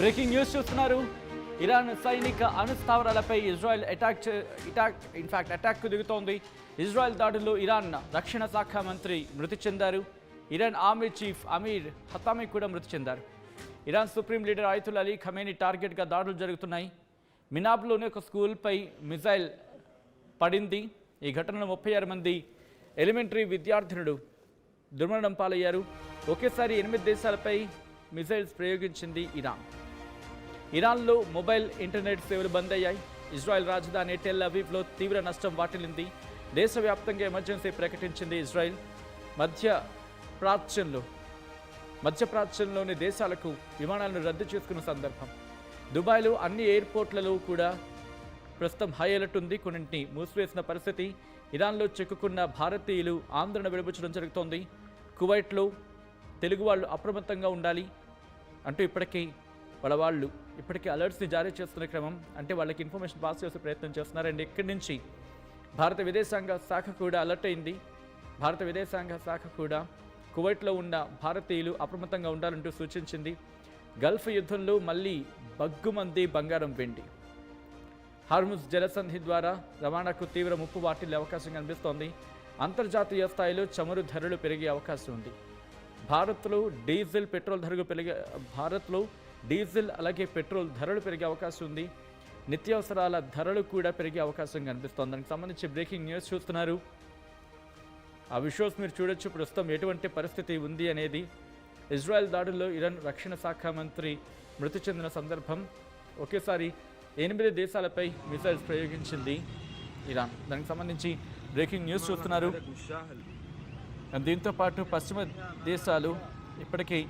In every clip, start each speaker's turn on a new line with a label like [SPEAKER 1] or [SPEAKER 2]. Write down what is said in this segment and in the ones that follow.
[SPEAKER 1] Breaking news చూస్తున్నారు. Iran సైనిక అణుస్థావరాలపై Israel అటాక్కు దిగుతోంది. Israel దాడుల్లో ఇరాన్ రక్షణ శాఖ మంత్రి మృతి చెందారు. ఇరాన్ ఆర్మీ చీఫ్ అమీర్ హతామీ కూడా మృతి చెందారు. Iran supreme leader Ayatollah Ali Khamenei టార్గెట్గా దాడులు జరుగుతున్నాయి. మినాబ్లోని ఒక స్కూల్పై మిజైల్ పడింది. ఈ ఘటనలో 36 మంది ఎలిమెంటరీ విద్యార్థినులు దుర్మరణం పాలయ్యారు. ఒకేసారి 8 దేశాలపై మిజైల్స్ ప్రయోగించింది ఇరాన్. ఇరాన్లో మొబైల్ ఇంటర్నెట్ సేవలు బంద్ అయ్యాయి. ఇజ్రాయెల్ రాజధాని టెల్ అవీవ్లో తీవ్ర నష్టం వాటిల్లింది. దేశవ్యాప్తంగా ఎమర్జెన్సీ ప్రకటించింది ఇజ్రాయెల్. మధ్యప్రాచ్యంలోని దేశాలకు విమానాలను రద్దు చేసుకున్న సందర్భం. దుబాయ్లో అన్ని ఎయిర్పోర్ట్లలో కూడా ప్రస్తుతం హై అలర్ట్ ఉంది. కొన్నింటిని మూసివేసిన పరిస్థితి. ఇరాన్లో చిక్కుకున్న భారతీయులు ఆందోళన వెలుబుచ్చడం జరుగుతోంది. కువైట్లో తెలుగు వాళ్ళు అప్రమత్తంగా ఉండాలి అంటూ ఇప్పటికే అలర్ట్స్ని జారీ చేస్తున్న క్రమం. అంటే వాళ్ళకి ఇన్ఫర్మేషన్ పాస్ చేసే ప్రయత్నం చేస్తున్నారు. అండ్ ఇక్కడి నుంచి భారత విదేశాంగ శాఖ కూడా అలర్ట్ అయింది. భారత విదేశాంగ శాఖ కూడా కువైట్లో ఉన్న భారతీయులు అప్రమత్తంగా ఉండాలంటూ సూచించింది. గల్ఫ్ యుద్ధంలో మళ్ళీ బగ్గుమంది బంగారం వెండి. హార్ముజ్ జలసంధి ద్వారా రవాణాకు తీవ్ర ముప్పు వాటిల్లే అవకాశం కనిపిస్తోంది. అంతర్జాతీయ స్థాయిలో చమురు ధరలు పెరిగే అవకాశం ఉంది. భారత్లో డీజిల్ అలాగే పెట్రోల్ ధరలు పెరిగే అవకాశం ఉంది. నిత్యావసరాల ధరలు కూడా పెరిగే అవకాశం కనిపిస్తోంది. దానికి సంబంధించి బ్రేకింగ్ న్యూస్ చూస్తున్నారు. ఆ విషయాస్ మీరు చూడొచ్చు. ప్రస్తుతం ఎటువంటి పరిస్థితి ఉంది అనేది. ఇజ్రాయెల్ దాడుల్లో ఇరాన్ రక్షణ శాఖ మంత్రి మృతి చెందిన సందర్భం. ఒకేసారి 8 దేశాలపై మిసైల్స్ ప్రయోగించింది ఇరాన్. దానికి సంబంధించి బ్రేకింగ్ న్యూస్ చూస్తున్నారు. దీంతో పాటు పశ్చిమ దేశాలు ఇప్పటికీ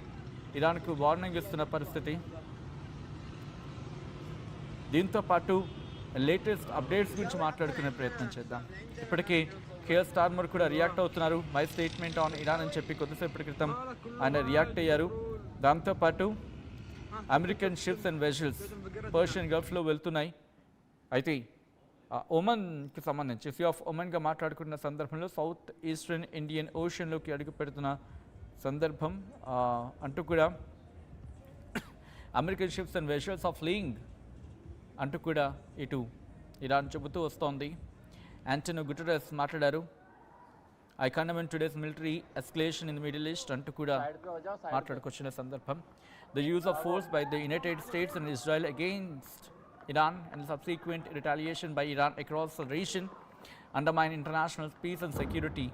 [SPEAKER 1] ఇరాన్కు వార్నింగ్ ఇస్తున్న పరిస్థితి. దీంతో పాటు లేటెస్ట్ అప్డేట్స్ గురించి మాట్లాడుకునే ప్రయత్నం చేద్దాం. ఇప్పటికీ కేర్ స్టార్మర్ కూడా రియాక్ట్ అవుతున్నారు. మై స్టేట్మెంట్ ఆన్ ఇరాన్ అని చెప్పి కొద్దిసేపటి క్రితం ఆయన రియాక్ట్ అయ్యారు. దాంతోపాటు American ships and vessels Persian గల్ఫ్లో వెళ్తున్నాయి. అయితే ఒమన్కి సంబంధించి సీ ఆఫ్ ఒమన్గా మాట్లాడుకున్న సందర్భంలో సౌత్ ఈస్టర్న్ ఇండియన్ ఓషన్లోకి అడుగు పెడుతున్న సందర్భం అంటూ కూడా American ships and vessels of leaving అంటూ కూడా ఇటు ఇరాన్ చెబుతూ వస్తోంది. యాంటోనియో గుటెరస్ మాట్లాడారు. I condemn today's military escalation in the Middle East అంటూ కూడా మాట్లాడుకొచ్చిన సందర్భం. The use of force by the United States and Israel against Iran and subsequent retaliation by Iran across the region undermine international peace and security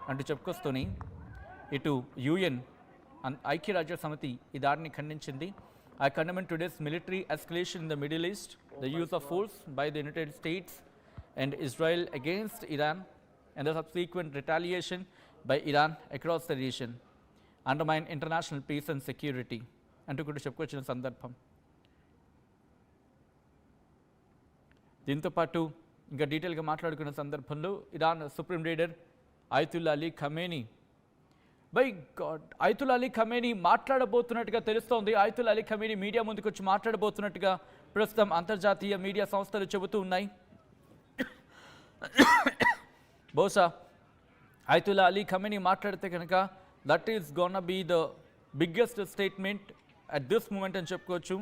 [SPEAKER 1] అంటూ చెప్పుకొస్తూనే ఇటు UN ఐక్యరాజ్య సమితి ఈ దాడిని ఖండించింది. I condemn today's military escalation in the Middle East, the use of force by the United States and Israel against Iran and the subsequent retaliation by Iran across the region undermine international peace and security అంటూ కూడా చెప్పుకొచ్చిన సందర్భం. దీంతో పాటు ఇంకా డీటెయిల్గా మాట్లాడుకున్న సందర్భంలో Iran supreme leader Ayatollah Ali Khamenei Ayatollah Ali Khamenei మాట్లాడబోతున్నట్టుగా తెలుస్తోంది. అయతుల్లా అలీ ఖమేనీ మీడియా ముందుకు వచ్చి మాట్లాడబోతున్నట్టుగా ప్రస్తుతం అంతర్జాతీయ మీడియా సంస్థలు చెబుతూ ఉన్నాయి. బహుశా అయతుల్లా అలీ ఖమేనీ మాట్లాడితే కనుక that is gonna be the biggest statement at this moment అని చెప్పుకోవచ్చు.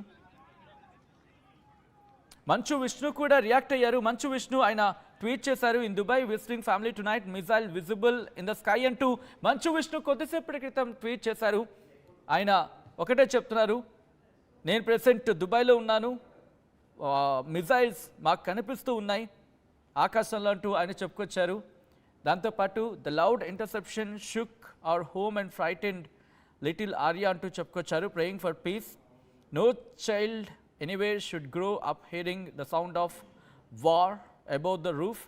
[SPEAKER 1] మంచు విష్ణు కూడా రియాక్ట్ అయ్యారు. మంచు విష్ణు ఆయన ట్వీట్ చేశారు. In Dubai visiting family tonight missile visible in the sky అంటూ మంచు విష్ణు కొద్దిసేపటి క్రితం ట్వీట్ చేశారు. ఆయన ఒకటే చెప్తున్నారు, నేను ప్రెసెంట్ దుబాయ్లో ఉన్నాను, మిజైల్స్ మాకు కనిపిస్తూ ఉన్నాయి ఆకాశంలో అంటూ ఆయన చెప్పుకొచ్చారు. దాంతోపాటు the loud interception shook our home and frightened little Aria అంటూ చెప్పుకొచ్చారు. Praying for peace, no child anywhere should grow up hearing the sound of war above the roof.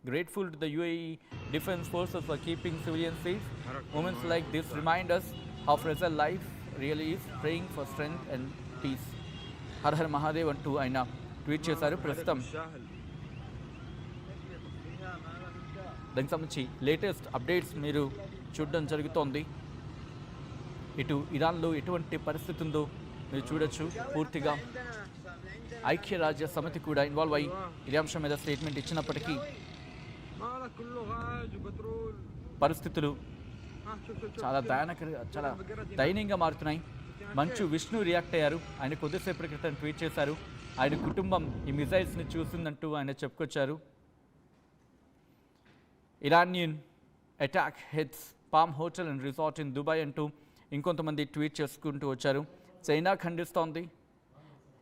[SPEAKER 1] Grateful to the UAE Defence Forces for keeping civilians safe. Moments like this remind us how fragile life really is. Praying for strength and peace. Har Har Mahadev antu aina tweet చేశారు. ప్రస్తుతం దానికి సంబంధించి latest updates మీరు చూడడం జరుగుతోంది. ఇటు ఇరాన్లో ఎటువంటి పరిస్థితి ఉందో మీరు చూడొచ్చు. పూర్తిగా ఐక్యరాజ్య సమితి కూడా ఇన్వాల్వ్ అయ్యి ఇదే అంశం మీద స్టేట్మెంట్ ఇచ్చినప్పటికీ పరిస్థితులు చాలా చాలా దయనీయంగా మారుతున్నాయి. మంచు విష్ణు రియాక్ట్ అయ్యారు. ఆయన కొద్దిసేపటి క్రితం ట్వీట్ చేశారు. ఆయన కుటుంబం ఈ మిజైల్స్ని చూసిందంటూ ఆయన చెప్పుకొచ్చారు. Iranian attack hits palm hotel and resort in Dubai అంటూ ఇంకొంతమంది ట్వీట్ చేసుకుంటూ వచ్చారు. చైనా ఖండిస్తోంది.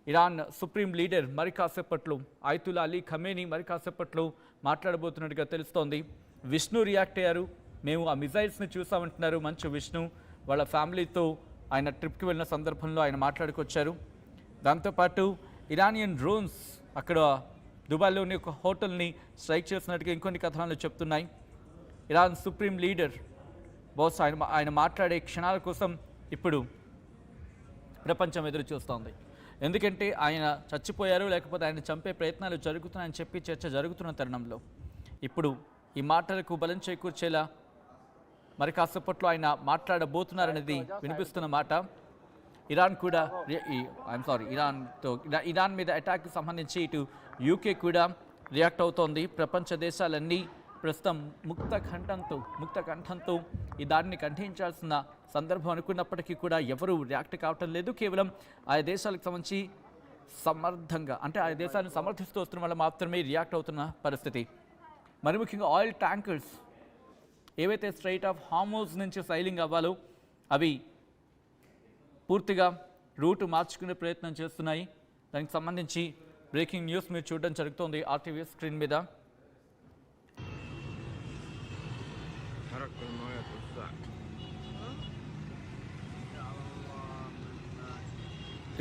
[SPEAKER 1] ఇరాన్ సుప్రీం లీడర్ మరి కాసేపట్లో ఆయతుల్లా అలీ ఖమేనీ మరి కాసేపట్లో మాట్లాడబోతున్నట్టుగా తెలుస్తోంది. విష్ణు రియాక్ట్ అయ్యారు. మేము ఆ మిజైల్స్ని చూసామంటున్నారు మంచు విష్ణు. వాళ్ళ ఫ్యామిలీతో ఆయన ట్రిప్కి వెళ్ళిన సందర్భంలో ఆయన మాట్లాడుకొచ్చారు. దాంతోపాటు ఇరానియన్ డ్రోన్స్ అక్కడ దుబాయ్లోని ఒక హోటల్ని స్ట్రైక్ చేసినట్టుగా ఇంకొన్ని కథనాలు చెప్తున్నాయి. ఇరాన్ సుప్రీం లీడర్ బహుశా ఆయన మాట్లాడే క్షణాల కోసం ఇప్పుడు ప్రపంచం ఎదురు చూస్తోంది. ఎందుకంటే ఆయన చచ్చిపోయారు, లేకపోతే ఆయన చంపే ప్రయత్నాలు జరుగుతున్నాయని చెప్పి చర్చ జరుగుతున్న తరుణంలో ఇప్పుడు ఈ మాటలకు బలం చేకూర్చేలా మరి కాసేపట్లో ఆయన మాట్లాడబోతున్నారనేది వినిపిస్తున్న మాట. ఇరాన్ కూడా ఇరాన్ మీద అటాక్కి సంబంధించి ఇటు యూకే కూడా రియాక్ట్ అవుతోంది. ప్రపంచ దేశాలన్నీ ప్రస్తుతం ముక్త కంఠంతో ఈ దాడిని ఖండించాల్సిన సందర్భం అనుకున్నప్పటికీ కూడా ఎవరు రియాక్ట్ కావటం లేదు. కేవలం ఆయా దేశాలకు సంబంధించి సమర్థంగా అంటే ఆయా దేశాలను సమర్థిస్తూ వస్తున్న వల్ల మాత్రమే రియాక్ట్ అవుతున్న పరిస్థితి. మరి ముఖ్యంగా ఆయిల్ ట్యాంకర్స్ ఏవైతే స్ట్రైట్ ఆఫ్ హార్మోజ్ నుంచి సైలింగ్ అవ్వాలో అవి పూర్తిగా రూటు మార్చుకునే ప్రయత్నం చేస్తున్నాయి. దానికి సంబంధించి బ్రేకింగ్ న్యూస్ మీరు చూడడం జరుగుతోంది ఆర్టీవీ స్క్రీన్ మీద.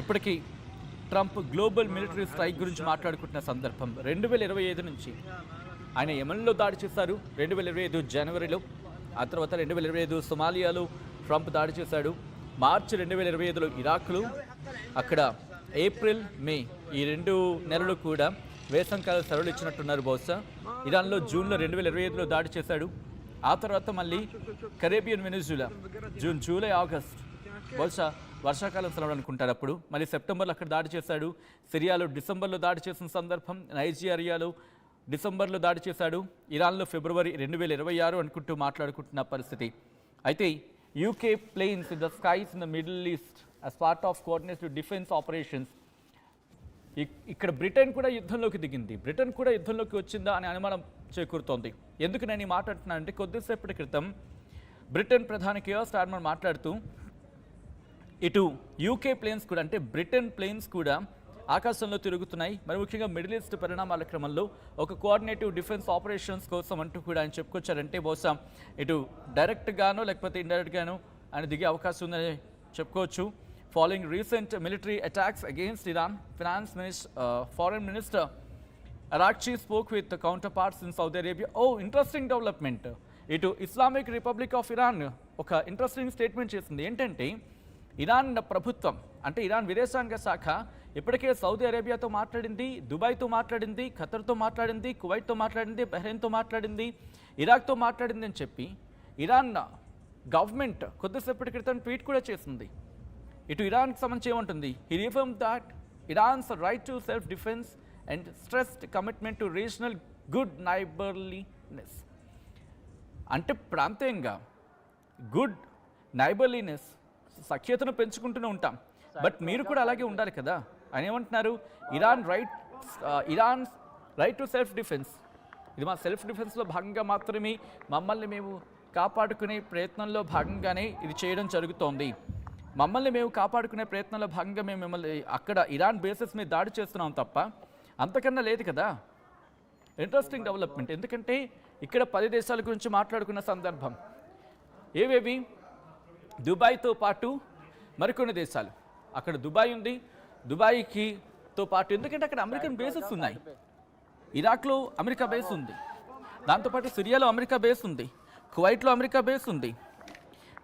[SPEAKER 1] ఇప్పటికీ ట్రంప్ గ్లోబల్ మిలిటరీ స్ట్రైక్ గురించి మాట్లాడుకుంటున్న సందర్భం 2025 నుంచి ఆయన యెమెన్లో దాడి చేశారు. 2025 జనవరిలో, ఆ తర్వాత 2025 సొమాలియాలో ట్రంప్ దాడి చేశాడు. మార్చి 2025లో ఇరాక్లో, అక్కడ ఏప్రిల్ మే ఈ 2 నెలలు కూడా వేసంకాల సెలవులు ఇచ్చినట్టున్నారు బహుశా. ఇరాన్లో జూన్లో 2025లో దాడి చేశాడు. ఆ తర్వాత మళ్ళీ Caribbean Venezuela June, July, August బహుశా వర్షాకాలం సెలవులు అనుకుంటారు. అప్పుడు మళ్ళీ సెప్టెంబర్లో అక్కడ దాడి చేశాడు. సిరియాలో డిసెంబర్లో దాడి చేసిన సందర్భం, నైజీరియాలో డిసెంబర్లో దాడి చేశాడు. ఇరాన్లో ఫిబ్రవరి 2026 అనుకుంటూ మాట్లాడుకుంటున్న పరిస్థితి. అయితే UK planes in the skies in the Middle East as part of coordinated defence operations. ఇక్కడ బ్రిటన్ కూడా యుద్ధంలోకి దిగింది. బ్రిటన్ కూడా యుద్ధంలోకి వచ్చిందా అనే అనుమానం చేకూరుతోంది. ఎందుకు నేను ఈ మాట్లాడుతున్నానంటే కొద్దిసేపటి క్రితం బ్రిటన్ ప్రధాని కేర్ స్టార్మర్ మాట్లాడుతూ ఇటు యూకే ప్లేన్స్ కూడా అంటే బ్రిటన్ ప్లేన్స్ కూడా ఆకాశంలో తిరుగుతున్నాయి. మరి ముఖ్యంగా మిడిల్ ఈస్ట్ పరిణామాల క్రమంలో ఒక కోఆర్డినేటివ్ డిఫెన్స్ ఆపరేషన్స్ కోసం అంటూ కూడా ఆయన చెప్పుకొచ్చారంటే బహుశా ఇటు డైరెక్ట్గానో లేకపోతే ఇండైరెక్ట్గానో ఆయన దిగే అవకాశం ఉందని చెప్పుకోవచ్చు. Following recent military attacks against Iran, foreign minister Araghchi spoke with counterparts in Saudi Arabia. Interesting development. ఇటు ఇస్లామిక్ రిపబ్లిక్ ఆఫ్ ఇరాన్ ఒక ఇంట్రెస్టింగ్ స్టేట్మెంట్ చేసింది. ఏంటంటే ఇరాన్ ప్రభుత్వం అంటే ఇరాన్ విదేశాంగ శాఖ ఇప్పటికే సౌదీ అరేబియాతో మాట్లాడింది, దుబాయ్తో మాట్లాడింది, ఖతర్తో మాట్లాడింది, కువైట్తో మాట్లాడింది, బహ్రెయిన్తో మాట్లాడింది, ఇరాక్తో మాట్లాడింది అని చెప్పి ఇరాన్ గవర్నమెంట్ కొద్దిసేపటి క్రితం ట్వీట్ కూడా చేసింది. ఇటు ఇరాన్కి సంబంధించి ఏమంటుంది? He reaffirm that Iran's right to self defence and stressed commitment to regional good neighbourliness. అంటే ప్రాంతీయంగా గుడ్ నైబర్లీనెస్, సఖ్యతను పెంచుకుంటూనే ఉంటాం, బట్ మీరు కూడా అలాగే ఉండాలి కదా. ఆయన ఏమంటున్నారు? Iran right to self defence, ఇది మా సెల్ఫ్ డిఫెన్స్లో భాగంగా మాత్రమే, మమ్మల్ని మేము కాపాడుకునే ప్రయత్నంలో భాగంగానే ఇది చేయడం జరుగుతోంది. మమ్మల్ని మేము కాపాడుకునే ప్రయత్నంలో భాగంగా మేము మిమ్మల్ని అక్కడ ఇరాన్ బేసెస్ మీద దాడి చేస్తున్నాం తప్ప అంతకన్నా లేదు కదా. Interesting development. ఎందుకంటే ఇక్కడ 10 దేశాల గురించి మాట్లాడుకున్న సందర్భం. ఏవేవి? దుబాయ్తో పాటు మరికొన్ని దేశాలు. అక్కడ దుబాయ్ ఉంది, దుబాయ్తో పాటు ఎందుకంటే అక్కడ అమెరికన్ బేసెస్ ఉన్నాయి. ఇరాక్లో అమెరికా బేస్ ఉంది, దాంతోపాటు సిరియాలో అమెరికా బేస్ ఉంది, కువైట్లో అమెరికా బేస్ ఉంది,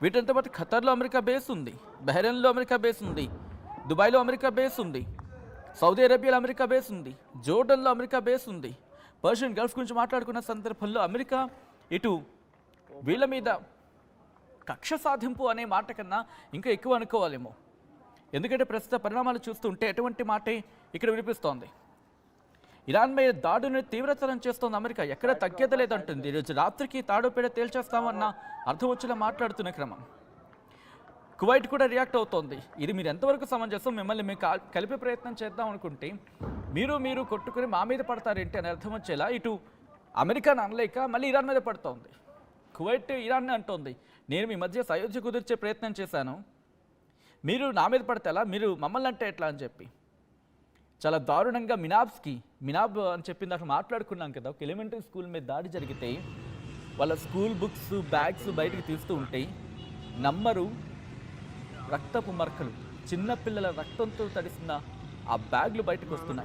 [SPEAKER 1] వీటితో పాటు ఖతర్లో అమెరికా బేస్ ఉంది, బహ్రెయిన్లో అమెరికా బేస్ ఉంది, దుబాయ్లో అమెరికా బేస్ ఉంది, సౌదీ అరేబియాలో అమెరికా బేస్ ఉంది, జోర్డన్లో అమెరికా బేస్ ఉంది. పర్షియన్ గల్ఫ్ గురించి మాట్లాడుకున్న సందర్భంలో అమెరికా ఇటు వీళ్ళ మీద కక్ష సాధింపు అనే మాట కన్నా ఇంకా ఎక్కువ అనుకోవాలేమో. ఎందుకంటే ప్రస్తుత పరిణామాలు చూస్తుంటే ఎటువంటి మాటే ఇక్కడ వినిపిస్తోంది. ఇరాన్ మీద దాడుని తీవ్రతరం చేస్తోంది అమెరికా. ఎక్కడ తగ్గేది లేదంటుంది. ఈరోజు రాత్రికి తాడోపేడ తేల్చేస్తామన్న అర్థం వచ్చేలా మాట్లాడుతున్న క్రమం. కువైట్ కూడా రియాక్ట్ అవుతోంది. ఇది మీరు ఎంతవరకు సమంజసం? మిమ్మల్ని మేము కలిపే ప్రయత్నం చేద్దాం అనుకుంటే మీరు కొట్టుకుని మా మీద పడతారేంటి అని అర్థం వచ్చేలా ఇటు అమెరికాను అనలేక మళ్ళీ ఇరాన్ మీద పడుతోంది. కువైట్ ఇరాన్ని అంటోంది, నేను మీ మధ్య సయోధ్య కుదిర్చే ప్రయత్నం చేశాను, మీరు నా మీద పడితే ఎలా, మీరు మమ్మల్ని అంటే ఎట్లా అని చెప్పి చాలా దారుణంగా మినాబ్ అని చెప్పింది. అక్కడ మాట్లాడుకున్నాం కదా, ఒక ఎలిమెంటరీ స్కూల్ మీద దాడి జరిగితే వాళ్ళ స్కూల్ బుక్స్ బ్యాగ్స్ బయటకు తీస్తూ ఉంటే నమ్మరు, రక్తపు మరకలు, చిన్నపిల్లల రక్తంతో తడిసిన ఆ బ్యాగ్లు బయటకు వస్తున్నాయి.